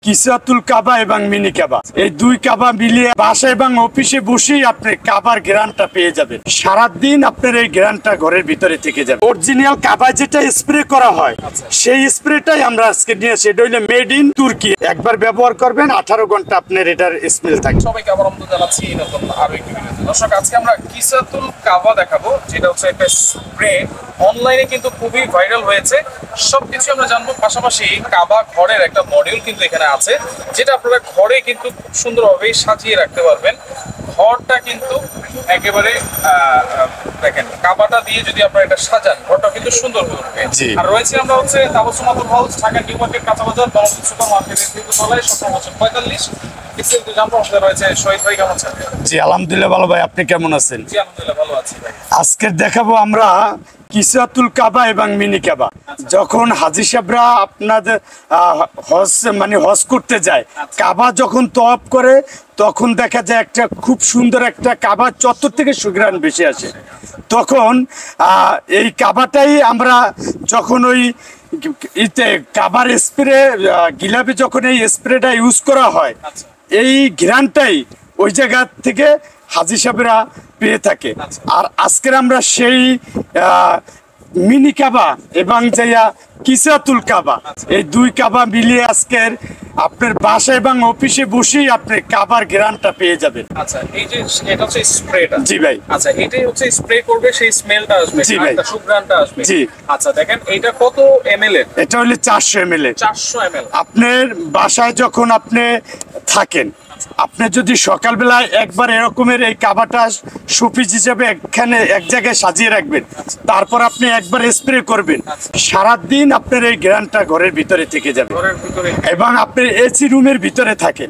কিসাতুল কাবা এবং মিনি কাবা, এই দুই কাবা মিলিয়ে বাসায় এবং অফিসে বসেই আপনি কাবার গ্রান্টটা পেয়ে যাবেন। সারাদিন আপনার এই গ্রান্টটা ঘরের ভিতরে থেকে যাবে। অরিজিনাল কাবা যেটা স্প্রে করা হয় সেই স্প্রেটাই আমরা আজকে নিয়ে আসি। এটা হইলো মেড ইন তুর্কি। একবার ব্যবহার করবেন 18 ঘন্টা আপনার এটার স্মেল থাকবে। সবাইকে আবার আমন্ত্রণ জানাচ্ছি নতুন আরো একটি ভিডিওতে। দর্শক, আজকে আমরা কিসাতুল কাবা দেখাবো, যেটা হচ্ছে একটা স্প্রে। অনলাইনে কিন্তু খুবই ভাইরাল হয়েছে। সবকিছু আমরা জানবো, পাশাপাশি কাবা ঘরের একটা মডিউল কিন্তু এখানে আছে, যেটা আপনারা ঘরে কিন্তু খুব সুন্দরভাবে সাজিয়ে রাখতে পারবেন। ঘরটা কিন্তু একেবারে দেখেন, কাবাটা দিয়ে যদি আপনারা এটা সাজান, ঘরটা কিন্তু সুন্দর হয়ে উঠবে। আর রয়েছে আমরা হচ্ছে তাবসুমাতুল হাউস, ঢাকা নিউ মার্কেট, কাঁচাবাজার, বনশ্রী সুপার মার্কেটের তৃতীয়তলায়, 1745। জি আলহামদুলিল্লাহ ভালো ভাই, আপনি কেমন আছেন? জি আলহামদুলিল্লাহ ভালো আছি ভাই। আজকে দেখাবো আমরা কিসাতুল কাবা এবং মিনি কাবা। যখন হাজী সাহেবরা আপনাদের হজ করতে যায়, কাবা যখন তওয়াফ করে, তখন দেখা যায় একটা খুব সুন্দর একটা কাবা চত্বর থেকে সুঘ্রাণ বেশি আসে। তখন এই কাবাটাই আমরা যখন ওই কাবার স্প্রে গিলাপে যখন এই স্প্রেটা ইউজ করা হয়, এই ঘ্রাণটাই ওই জায়গা থেকে হাজী সাহেবরা পেয়ে থাকে। আর আজকের আমরা সেই মিনি কাবা এবং কিসাতুল কাবা, এই দুই কাবা মিলিয়ে আজকের আপনার বাসা এবং অফিসে বসেই আপনি কাবার গ্রান্টটা পেয়ে যাবেন। আচ্ছা, এই যে এটা হচ্ছে স্প্রেটা। জি ভাই। আচ্ছা, এটাই হচ্ছে স্প্রে করবে, সেই স্মেলটা আসবে, জি ভাই, সুঘ্রাণটা আসবে। জি। আচ্ছা দেখেন, এটা কত এমএল এর? এটা হলো 400 ml এর। 400 ml। আপনার বাসায় যখন আপনি থাকেন, আপনি যদি সকালবেলায় একবার এরকমের এই কাবাটা শোপিস হিসেবে এখানে এক জায়গায় সাজিয়ে রাখবেন, তারপর আপনি একবার স্প্রে করবেন, সারাদিন আপনার এই গ্রানটা ঘরের ভিতরে থেকে যাবে। এবং আপনি এসি রুমের ভিতরে থাকেন,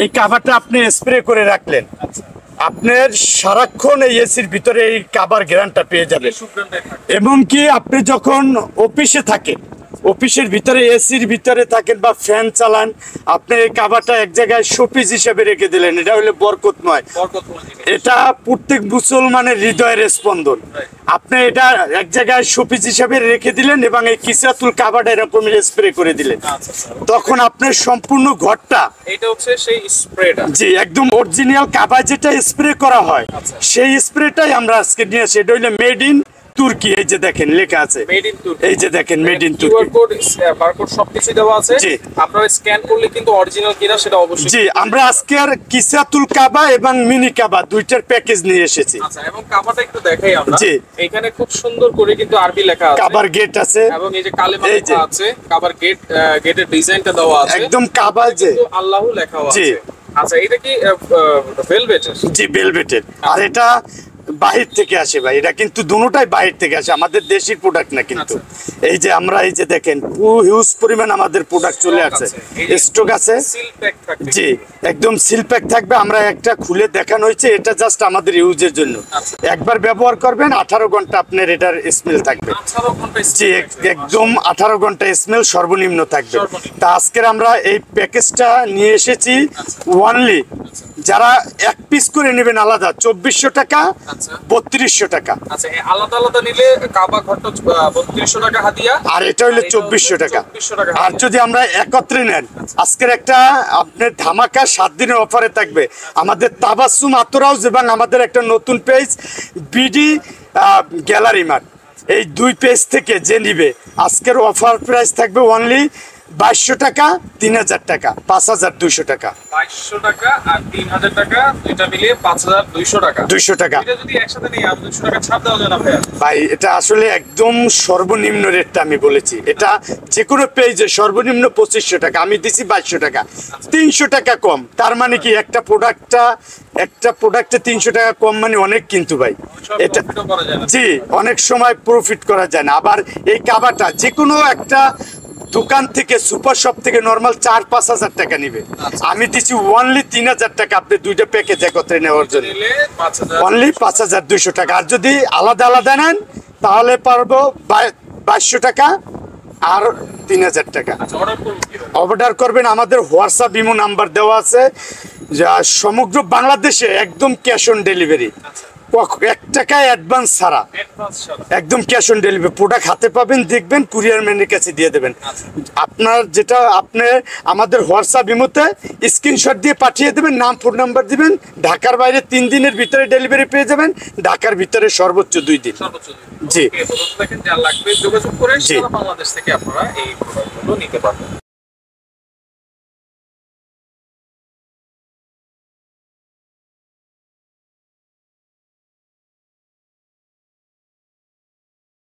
এই কাবাটা আপনি স্প্রে করে রাখলেন, আপনার সারাক্ষণ এই এসির ভিতরে এই কাবার গ্রানটা পেয়ে যাবেন। এবং কি আপনি যখন অফিসে থাকেন, অফিসের ভিতরে এসির ভিতরে থাকেন বা ফ্যান চালান, আপনি এই কাবাটা এক জায়গায় শোপিস হিসেবে রেখে দিলেন, এটা হলো বরকতময়। এটা প্রত্যেক মুসলমানের হৃদয়ের স্পন্দন। আপনি এটা এক জায়গায় শোপিস হিসেবে রেখে দিলেন এবং এই কিসাতুল কাবাটা এরকম স্প্রে করে দিলেন, তখন আপনার সম্পূর্ণ ঘরটা, এটা হচ্ছে সেই স্প্রেটা। জি, একদম অরিজিনাল কাবা যেটা স্প্রে করা হয় সেই স্প্রেটাই আমরা আজকে নিয়ে আসি। এটা হলো মেড ইন তুর্কি। এই যে দেখেন লেখা আছে মেড ইন তুর্কি। এই যে দেখেন মেড ইন তুর্কি। কিউআর কোড, বারকোড সবকিছু দেওয়া আছে। আপনারা স্ক্যান করলে কিন্তু অরিজিনাল কিনা সেটা অবশ্যই। জি, আমরা আজকে আর কিসাতুল কাবা এবং মিনি কাবা দুইটার প্যাকেজ নিয়ে এসেছি। আচ্ছা, এবং কাবাটা একটু দেখাই আমরা। জি, এখানে খুব সুন্দর করে কিন্তু আরবি লেখা আছে, কাবার গেট আছে এবং এই যে কালেমা লেখা আছে, কাবার গেটের ডিজাইনটা দেওয়া আছে, একদম কাবা যে আল্লাহু লেখা আছে। জি। আচ্ছা, এটা কি ভেলভেটের? জি, ভেলভেটের। আর এটা বাহির থেকে আসে ভাই, এটা কিন্তু দুটোটাই বাহির থেকে আসে, আমাদের দেশি প্রোডাক্ট না কিন্তু। এই যে আমরা এই যে দেখেন হিউজ পরিমাণ আমাদের প্রোডাক্ট চলে আসছে, স্টক আছে। জি, একদম সিল প্যাক থাকবে। আমরা একটা খুলে দেখানো হয়েছে, এটা জাস্ট আমাদের ইউজের জন্য। একবার ব্যবহার করবেন 18 ঘন্টা আপনার এটার স্মেল থাকবে। জি, একদম 18 ঘন্টা স্মেল সর্বনিম্ন থাকবে। তা আজকের আমরা এই প্যাকেজটা নিয়ে এসেছি ওয়ানলি, যারা এক পিস করে নেবেন আলাদা 2400 টাকা, 3200 টাকা। আচ্ছা, আলাদা আলাদা নিলে কাবা ঘরটা 3200 টাকা হাদিয়া, আর এটা হলো 2400 টাকা। আর যদি আমরা একত্রে নেন, আজকের একটা আপনার ধামাকা 7 দিনের অফারে থাকবে আমাদের তাবাসসুম আতর হাউস এবং আমাদের একটা নতুন পেজ বিডি গ্যালারি মার্ট। এই দুই পেজ থেকে যে নিবে, আজকের অফার প্রাইস থাকবে অনলি 2200 টাকা, 3000 টাকা, 5200 টাকা। 2200 টাকা আর 3000 টাকা, এটা মিলিয়ে 5200 টাকা। 200 টাকা। এটা যদি একসাথে নেই, আর 200 টাকা ছাড় দেওয়া যায় না ভাই? ভাই, এটা আসলে একদম সর্বনিম্ন রেটটা আমি বলেছি। এটা যে কোনো পেজে সর্বনিম্ন 2500 টাকা, আমি দিছি 2200 টাকা, 300 টাকা কম। তার মানে কি একটা প্রোডাক্টে 300 টাকা কম মানে অনেক কিন্তু ভাই। এটা জি, অনেক সময় প্রফিট করা যায় না। আবার এই কাবাটা যে কোনো একটা দোকান থেকে, সুপার শপ থেকে নরমাল 4-5 হাজার টাকা নিবে, আমি দিচ্ছি অনলি 3000 টাকা আপনি দুইটা প্যাকেজ একত্রে নেওয়ার জন্য, অনলি 5200 টাকা। আর যদি আলাদা আলাদা নেন তাহলে পারবো 2200 টাকা আর 3000 টাকা। অর্ডার করবেন, আমাদের হোয়াটসঅ্যাপ ইমো নাম্বার দেওয়া আছে, যা সমগ্র বাংলাদেশে একদম ক্যাশ অন ডেলিভারি। এক টাকা অ্যাডভান্স ছাড়া অ্যাডভান্স ছাড়া। একদম ক্যাশ অন ডেলিভারি, প্রোডাক্ট হাতে পাবেন, দেখবেন, কুরিয়ার ম্যানের কাছে দিয়ে দেবেন। আপনার যেটা আপনি আমাদের হোয়াটসঅ্যাপ ইমোতে স্ক্রিনশট দিয়ে পাঠিয়ে দেবেন, নাম ফোন নাম্বার দিবেন। ঢাকার বাইরে 3 দিনের ভিতরে ডেলিভারি পেয়ে যাবেন, ঢাকার ভিতরে সর্বোচ্চ 2 দিন। সর্বোচ্চ জি। ওকে, তো দেখেন যা লাগবে যোগাযোগ করে জি। সারা বাংলাদেশ থেকে আপনারা এই প্রোডাক্টগুলো নিতে পারবেন।